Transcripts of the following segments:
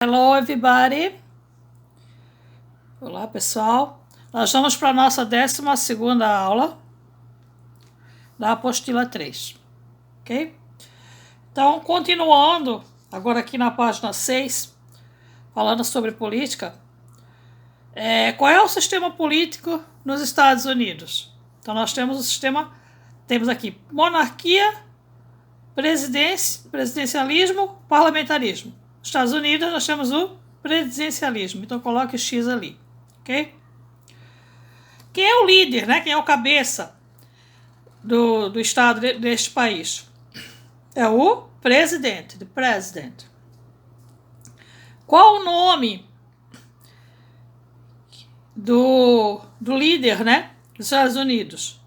Hello, everybody. Olá, pessoal. Nós vamos para a nossa 12ª aula da apostila 3, ok? Então, continuando, agora aqui na página 6, falando sobre política, qual é o sistema político nos Estados Unidos? Então, nós temos temos aqui monarquia, presidencialismo, parlamentarismo. Nos Estados Unidos, nós temos o presidencialismo. Então, coloque o X ali, ok? Quem é o líder, né? Quem é o cabeça do estado deste país? É o presidente, the president. Qual o nome do líder, né? Dos Estados Unidos?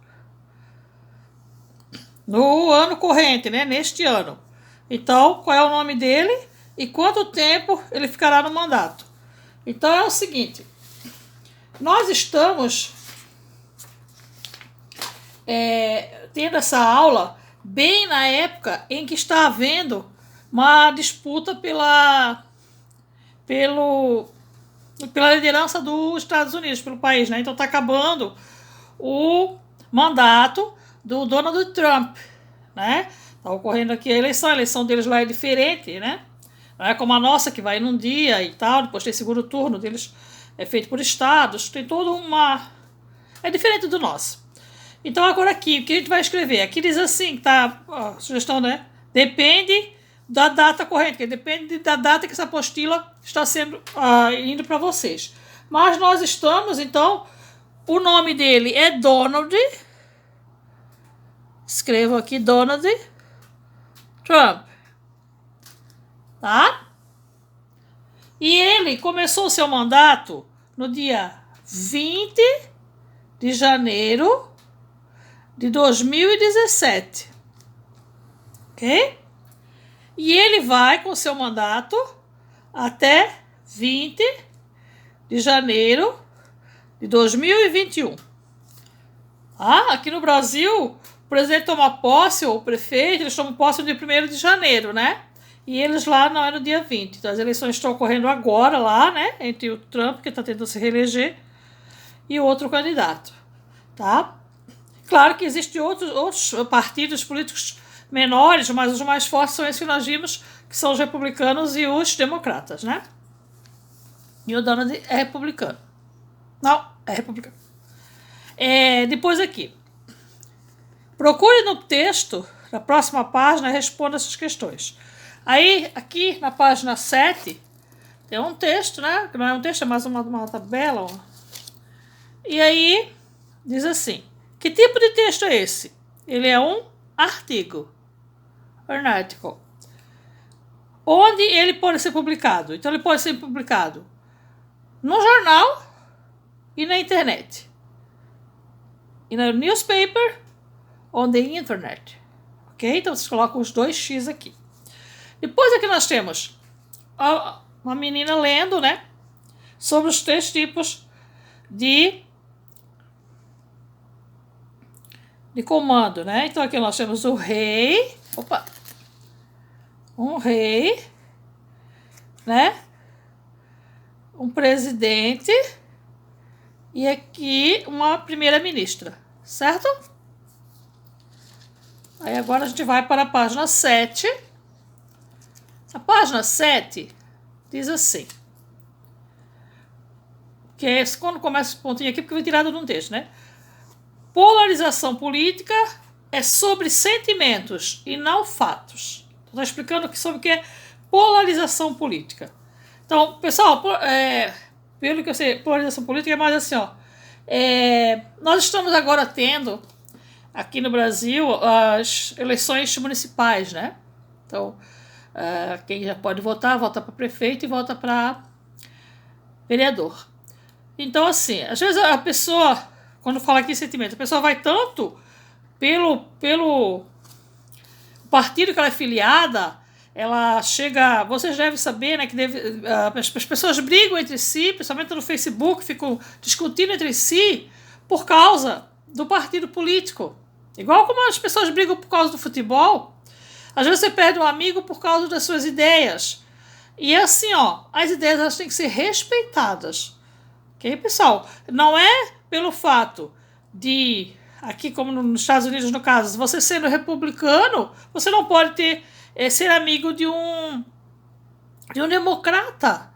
No ano corrente, né? Neste ano. Então, qual é o nome dele e quanto tempo ele ficará no mandato? Então, é o seguinte. Nós estamos tendo essa aula bem na época em que está havendo uma disputa pela liderança dos Estados Unidos, pelo país, né? Então está acabando o mandato do Donald Trump, né? Está ocorrendo aqui a eleição deles lá é diferente, né? Não é como a nossa, que vai num dia e tal, depois tem segundo turno deles, é feito por estados, tem toda uma... É diferente do nosso. Então agora aqui, o que a gente vai escrever? Aqui diz assim, tá, a sugestão, né? Depende da data corrente, depende da data que essa apostila está sendo indo para vocês. Mas nós estamos, então, o nome dele é Donald, escrevo aqui Donald Trump, tá? E ele começou o seu mandato no dia 20 de janeiro de 2017, ok? E ele vai com seu mandato até 20 de janeiro de 2021. Aqui no Brasil, o presidente toma posse, ou o prefeito, eles tomam posse no dia 1º de janeiro, né? E eles lá não é no dia 20. Então as eleições estão ocorrendo agora lá, né? Entre o Trump, que está tentando se reeleger, e o outro candidato, tá? Claro que existem outros partidos políticos menores, mas os mais fortes são esses que nós vimos, que são os republicanos e os democratas, né? E o Donald é republicano. Não, é republicano. Depois aqui. Procure no texto, na próxima página, e responda essas questões. Aí, aqui na página 7, tem um texto, né? Que não é um texto, é mais uma tabela. E aí, diz assim. Que tipo de texto é esse? Ele é um artigo. An article. Onde ele pode ser publicado? Então, ele pode ser publicado no jornal e na internet. E no newspaper on the internet. Ok? Então, vocês colocam os 2x aqui. Depois aqui nós temos uma menina lendo, né? Sobre os 3 tipos de comando, né? Então aqui nós temos o rei, um rei, né? Um presidente e aqui uma primeira-ministra, certo? Aí agora a gente vai para a página 7. A página 7 diz assim, que é quando começa esse pontinho aqui, porque foi tirado de um texto, né? Polarização política é sobre sentimentos e não fatos. Estou explicando aqui sobre o que é polarização política. Então, pessoal, pelo que eu sei, polarização política é mais assim, nós estamos agora tendo, aqui no Brasil, as eleições municipais, né? Então, quem já pode votar, vota para prefeito e vota para vereador. Então, assim, às vezes a pessoa... Quando fala aqui em sentimento, a pessoa vai tanto pelo partido que ela é filiada, ela chega... Vocês devem saber, né, que as pessoas brigam entre si, principalmente no Facebook, ficam discutindo entre si por causa do partido político. Igual como as pessoas brigam por causa do futebol. Às vezes você perde um amigo por causa das suas ideias. E assim, ó, as ideias elas têm que ser respeitadas. Ok, pessoal? Não é pelo fato de, aqui como nos Estados Unidos, no caso, você sendo republicano, você não pode ser amigo de um democrata,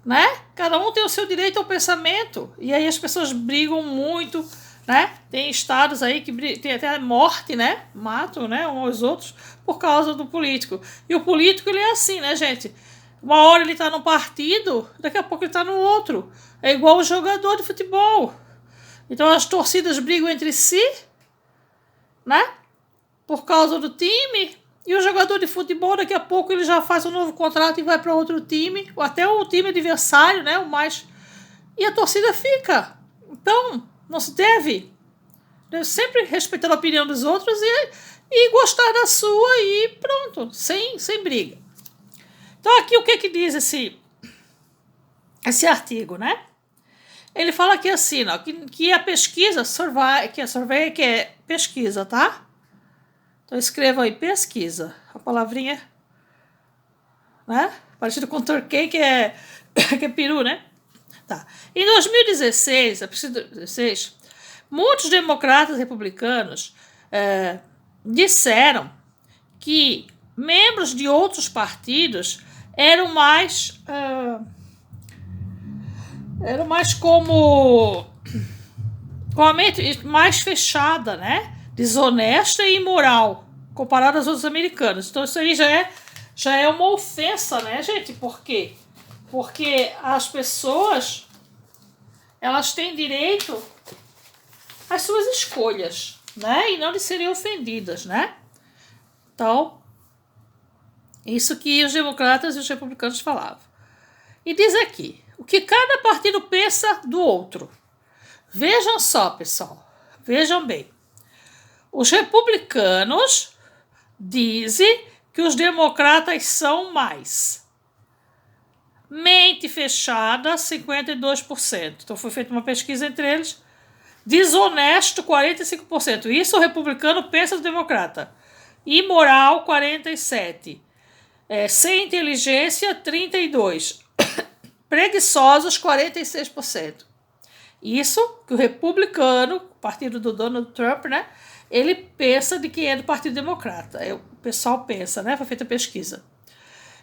né? Cada um tem o seu direito ao pensamento. E aí as pessoas brigam muito, né? Tem estados aí que tem até morte, né? Matam, né? Uns aos outros por causa do político. E o político, ele é assim, né, gente? Uma hora ele tá num partido, daqui a pouco ele tá no outro. É igual o jogador de futebol. Então as torcidas brigam entre si, né? Por causa do time. E o jogador de futebol, daqui a pouco, ele já faz um novo contrato e vai para outro time, ou até o time adversário, né? O mais. E a torcida fica. Então, não se deve sempre respeitar a opinião dos outros e gostar da sua e pronto, sem briga. Então, aqui o que diz esse artigo, né? Ele fala aqui assim, ó, que a pesquisa, survey, que é pesquisa, tá? Então escreva aí, pesquisa. A palavrinha, né? Parecido com turkey, que é peru, né? Tá. Em 2016, a pesquisa de 2016, muitos democratas e republicanos disseram que membros de outros partidos eram mais como com a mente mais fechada, né? Desonesta e imoral, comparado aos outros americanos. Então isso aí já é uma ofensa, né, gente? Por quê? Porque as pessoas, elas têm direito às suas escolhas, né? E não de serem ofendidas, né? Então, isso que os democratas e os republicanos falavam. E diz aqui, o que cada partido pensa do outro. Vejam só, pessoal. Vejam bem. Os republicanos dizem que os democratas são mais. Mente fechada, 52%. Então foi feita uma pesquisa entre eles. Desonesto, 45%. Isso o republicano pensa do democrata. Imoral, 47%. Sem inteligência, 32%. Preguiçosos, 46%. Isso que o republicano, o partido do Donald Trump, né? Ele pensa de quem é do Partido Democrata. O pessoal pensa, né? Foi feita a pesquisa.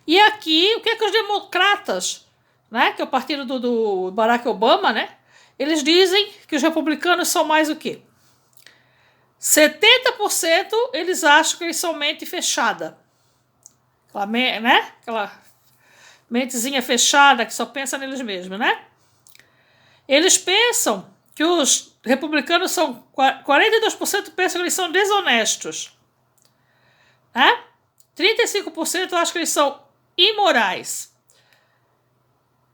E aqui, o que é que os democratas, né? Que é o partido do Barack Obama, né? Eles dizem que os republicanos são mais o quê? 70% eles acham que eles são mente fechada. Aquela mentezinha fechada que só pensa neles mesmos, né? Eles pensam que os republicanos são... 42% pensam que eles são desonestos. Né? 35% acham que eles são imorais.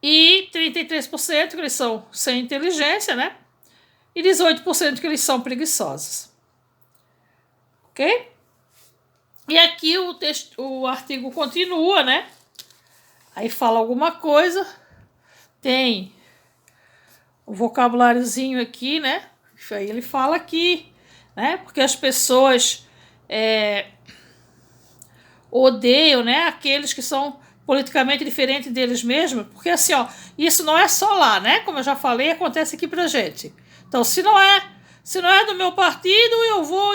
E 33% que eles são sem inteligência, né? E 18% que eles são preguiçosos. Ok? E aqui o artigo continua, né? Aí fala alguma coisa. Tem o vocabuláriozinho aqui, né? Isso aí ele fala aqui, né? Porque as pessoas odeiam, né? Aqueles que são politicamente diferentes deles mesmos. Porque assim, ó, isso não é só lá, né? Como eu já falei, acontece aqui pra gente. Então, se não é do meu partido, eu vou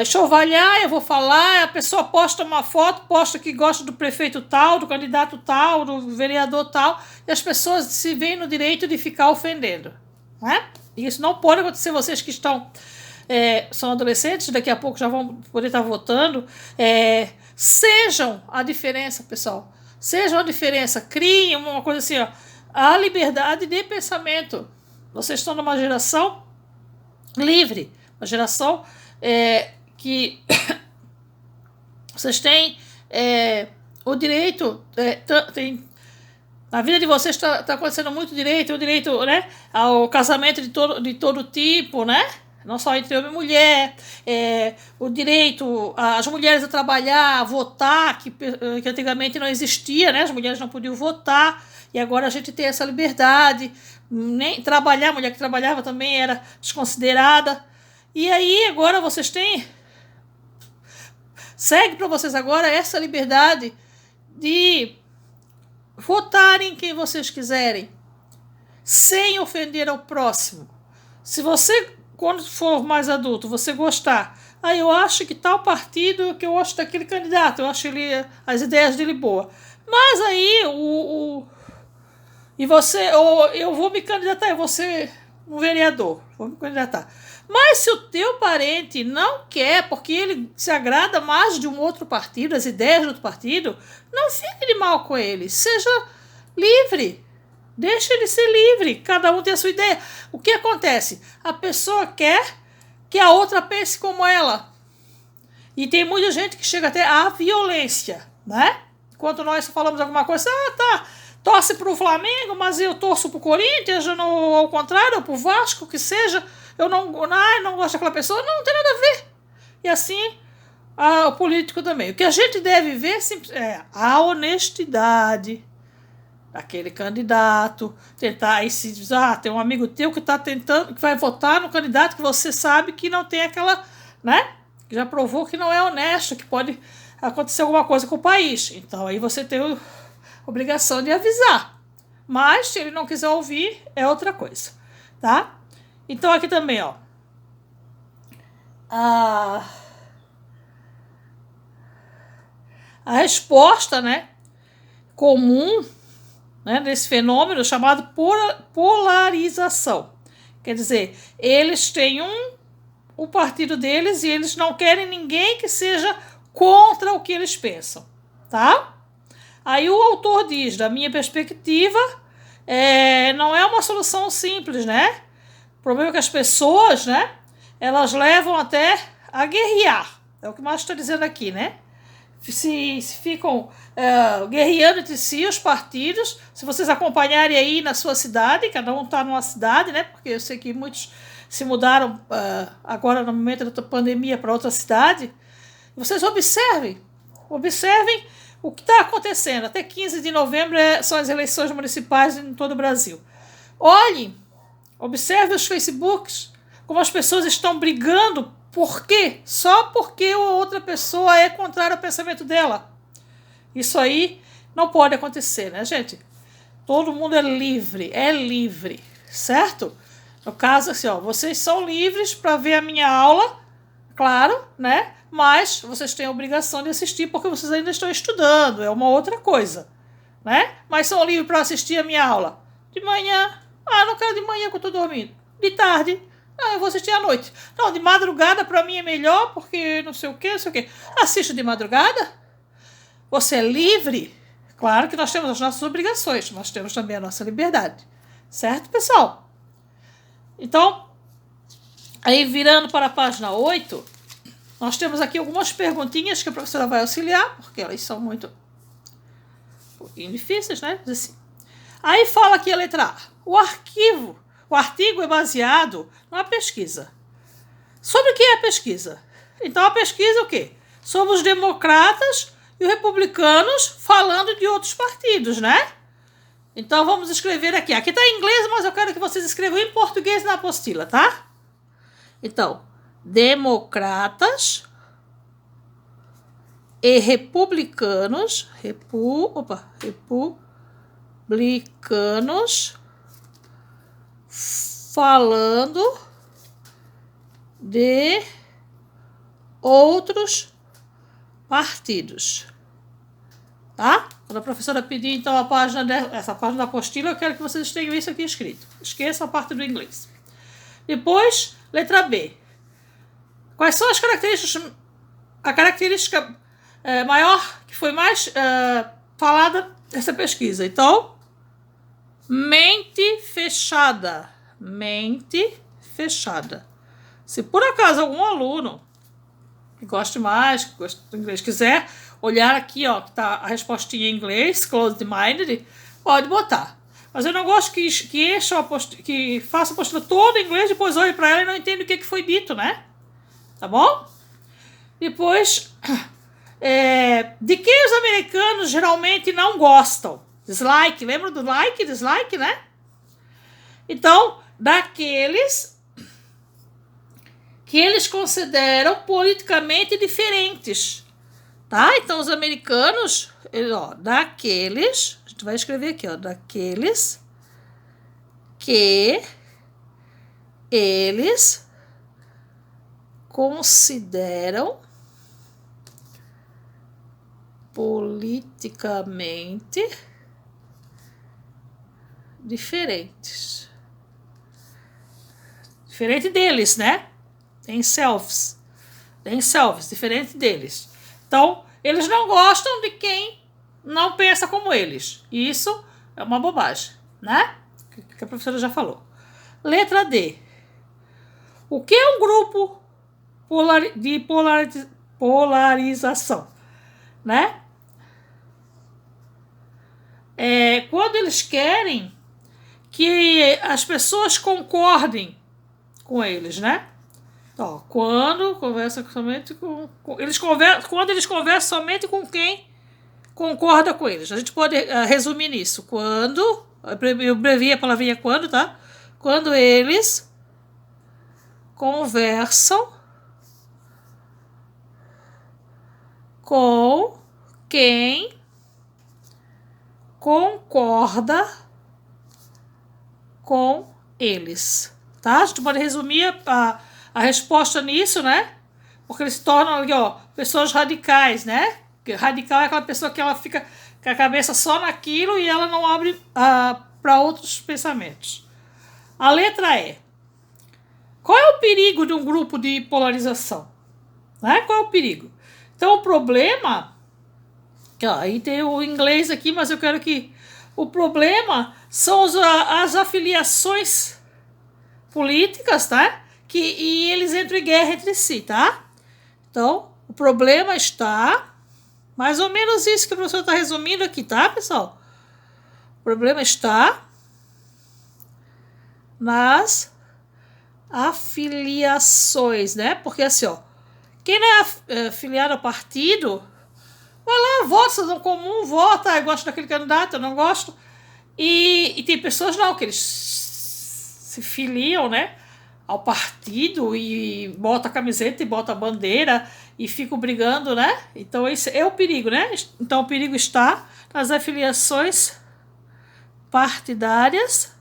enxovalhar, eu vou falar, a pessoa posta uma foto, posta que gosta do prefeito tal, do candidato tal, do vereador tal, e as pessoas se veem no direito de ficar ofendendo, né? E isso não pode acontecer. Vocês que são adolescentes, daqui a pouco já vão poder estar votando, sejam a diferença, pessoal, sejam a diferença, criem uma coisa assim, ó, a liberdade de pensamento. Vocês estão numa geração livre, uma geração que vocês têm o direito, na vida de vocês está acontecendo muito direito, o direito, né, ao casamento de todo tipo, né, não só entre homem e mulher, o direito as mulheres a trabalhar, a votar, que antigamente não existia, né, as mulheres não podiam votar, e agora a gente tem essa liberdade, nem trabalhar, a mulher que trabalhava também era desconsiderada. E aí agora vocês têm, segue para vocês agora essa liberdade de votarem em quem vocês quiserem, sem ofender ao próximo. Se você, quando for mais adulto, você gostar, eu acho que tal partido, que eu gosto daquele candidato, eu acho as ideias dele boa. Mas aí e você, ou eu vou me candidatar, eu vou ser um vereador, vou me candidatar. Mas se o teu parente não quer, porque ele se agrada mais de um outro partido, as ideias do outro partido, não fique de mal com ele. Seja livre. Deixa ele ser livre. Cada um tem a sua ideia. O que acontece? A pessoa quer que a outra pense como ela. E tem muita gente que chega até à violência, né? Enquanto nós falamos alguma coisa, tá, torce pro Flamengo, mas eu torço pro Corinthians, ou ao contrário, ou pro Vasco, que seja, eu não gosto daquela pessoa, não tem nada a ver. E assim, o político também. O que a gente deve ver é a honestidade daquele candidato, tentar aí se diz, tem um amigo teu que está tentando, que vai votar no candidato que você sabe que não tem aquela, né? Que já provou que não é honesto, que pode acontecer alguma coisa com o país. Então aí você tem a obrigação de avisar. Mas se ele não quiser ouvir, é outra coisa, tá? Então aqui também, ó. A resposta, né, comum, né, desse fenômeno chamado polarização. Quer dizer, eles têm o partido deles e eles não querem ninguém que seja contra o que eles pensam, tá? Aí o autor diz, da minha perspectiva, não é uma solução simples, né? O problema é que as pessoas, né, elas levam até a guerrear. É o que mais está dizendo aqui, né? Se ficam guerreando entre si os partidos. Se vocês acompanharem aí na sua cidade, cada um está numa cidade, né? Porque eu sei que muitos se mudaram agora no momento da pandemia para outra cidade. Vocês observem o que está acontecendo. Até 15 de novembro são as eleições municipais em todo o Brasil. Olhem, observe os Facebooks, como as pessoas estão brigando. Por quê? Só porque a outra pessoa é contrária ao pensamento dela. Isso aí não pode acontecer, né, gente? Todo mundo é livre, certo? No caso, assim, ó, vocês são livres para ver a minha aula, claro, né? Mas vocês têm a obrigação de assistir porque vocês ainda estão estudando, é uma outra coisa, né? Mas são livres para assistir a minha aula de manhã. Não quero de manhã que eu estou dormindo. De tarde. Eu vou assistir à noite. Não, de madrugada para mim é melhor porque não sei o quê. Assiste de madrugada. Você é livre. Claro que nós temos as nossas obrigações, mas temos também a nossa liberdade. Certo, pessoal? Então, aí virando para a página 8, nós temos aqui algumas perguntinhas que a professora vai auxiliar, porque elas são um pouquinho difíceis, né? Diz assim. Aí fala aqui a letra A. O artigo é baseado numa pesquisa. Sobre o que é a pesquisa? Então a pesquisa é o quê? Sobre os democratas e os republicanos falando de outros partidos, né? Então vamos escrever aqui. Aqui está em inglês, mas eu quero que vocês escrevam em português na apostila, tá? Então, democratas e republicanos, republicanos falando de outros partidos, tá? Quando a professora pedir, então, essa página da apostila, eu quero que vocês tenham isso aqui escrito. Esqueça a parte do inglês. Depois, letra B. Quais são as características? A característica maior que foi mais falada nessa pesquisa. Então, mente fechada. Mente fechada. Se por acaso algum aluno que goste mais, que goste do inglês, quiser olhar aqui, ó, que tá a respostinha em inglês, closed-minded, pode botar. Mas eu não gosto que faça a apostila toda em inglês, depois olhe para ela e não entende o que foi dito, né? Tá bom? Depois, de que os americanos geralmente não gostam? Dislike, lembra do dislike, né? Então, daqueles que eles consideram politicamente diferentes, Tá? Então, os americanos, daqueles, a gente vai escrever aqui, daqueles que eles consideram politicamente diferentes. Diferente deles, né? Themselves, diferente deles. Então, eles não gostam de quem não pensa como eles. E isso é uma bobagem, né? Que a professora já falou. Letra D. O que é um grupo de polarização, né? É quando eles querem que as pessoas concordem com eles, né? Quando conversa somente quando eles conversam somente com quem concorda com eles. A gente pode resumir nisso. Quando, eu abreviei a palavrinha quando, tá? Quando eles conversam com quem concorda com eles, tá? A gente pode resumir a resposta nisso, né? Porque eles se tornam ali, pessoas radicais, né? Porque radical é aquela pessoa que ela fica com a cabeça só naquilo e ela não abre para outros pensamentos. A letra E. Qual é o perigo de um grupo de polarização? Né? Qual é o perigo? Então, o problema... Aí tem o inglês aqui, mas eu quero que... O problema são as afiliações políticas, tá? E eles entram em guerra entre si, tá? Então, o problema está... Mais ou menos isso que o professor está resumindo aqui, tá, pessoal? O problema está nas afiliações, né? Porque assim, quem não é afiliado ao partido, vai lá, vota, cidadão comum, vota, eu gosto daquele candidato, eu não gosto. E tem pessoas não, que eles se filiam, né, ao partido e bota a camiseta e bota a bandeira e ficam brigando, né? Então esse é o perigo, né? Então o perigo está nas afiliações partidárias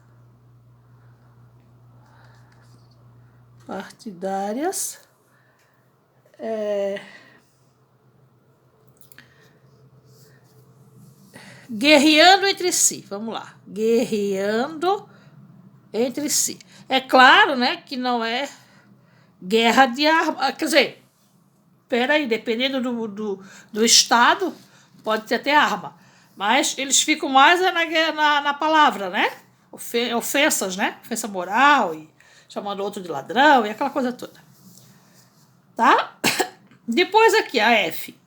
guerreando entre si. Vamos lá. Guerreando entre si. É claro, né, que não é guerra de arma. Quer dizer, peraí, dependendo do estado, pode ter até arma. Mas eles ficam mais na palavra, né? Ofensas, né? Ofensa moral e chamando outro de ladrão e aquela coisa toda. Tá? Depois aqui, a F.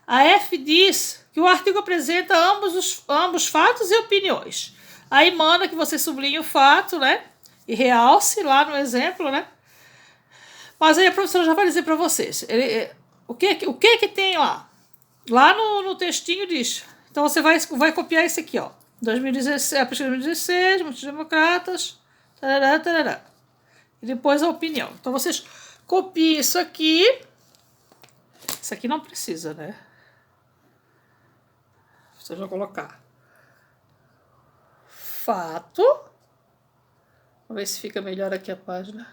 A F diz que o artigo apresenta ambos fatos e opiniões. Aí manda que você sublinhe o fato, né? E realce lá no exemplo, né? Mas aí a professora já vai dizer para vocês. O que tem lá? Lá no textinho diz. Então você vai copiar esse aqui, 2016, a pesquisa de 2016, muitos democratas, tarará, tarará. E depois a opinião. Então vocês copiem isso aqui. Isso aqui não precisa, né? Vocês vão colocar fato. Vamos ver se fica melhor aqui a página.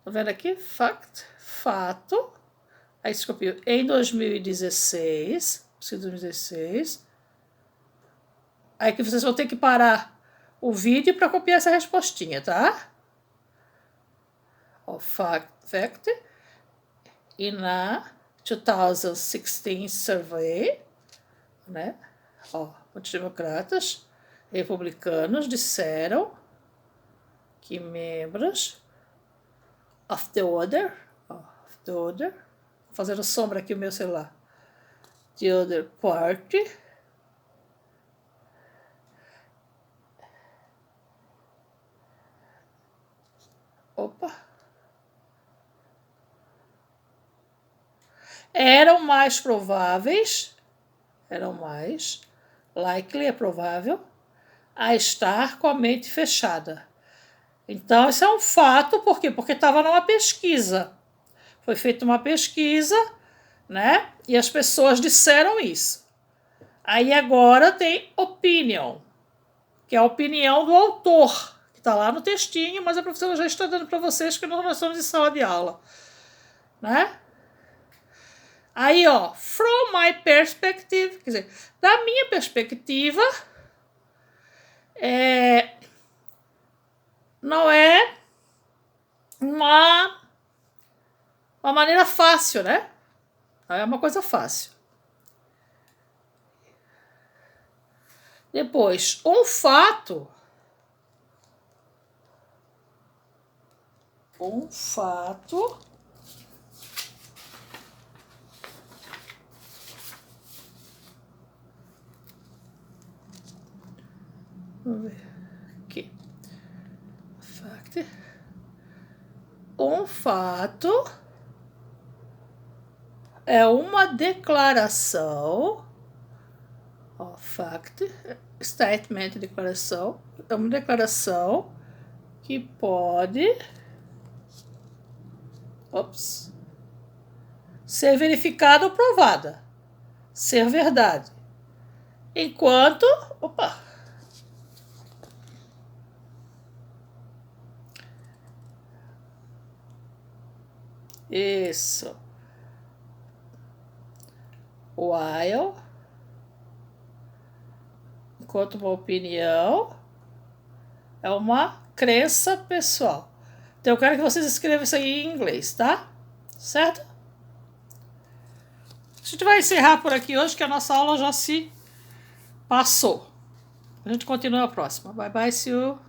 Tá vendo aqui? Fato. Aí se copiou em 2016. 2016. Aí que vocês vão ter que parar o vídeo para copiar essa respostinha, tá? Fact. E na 2016 survey, né? Muitos democratas republicanos disseram que membros of the order, fazendo sombra aqui o meu celular, the other party, eram mais likely, é provável, a estar com a mente fechada. Então, isso é um fato, por quê? Porque estava numa pesquisa. Foi feita uma pesquisa né? E as pessoas disseram isso. Aí agora tem opinion, que é a opinião do autor, que está lá no textinho, mas a professora já está dando para vocês que nós estamos em sala de aula, né? Aí, ó, from my perspective, quer dizer, da minha perspectiva, não é uma maneira fácil, né? Não é uma coisa fácil. Depois, um fato. Um fato. Vamos ver aqui. Fact. Um fato é uma declaração. Ó, fact. Statement, declaração. É uma declaração que pode ser verificada ou provada. Ser verdade. Enquanto. Opa! Isso. While. Enquanto uma opinião é uma crença pessoal. Então eu quero que vocês escrevam isso aí em inglês, tá? Certo? A gente vai encerrar por aqui hoje, que a nossa aula já se passou. A gente continua a próxima. Bye bye, see you.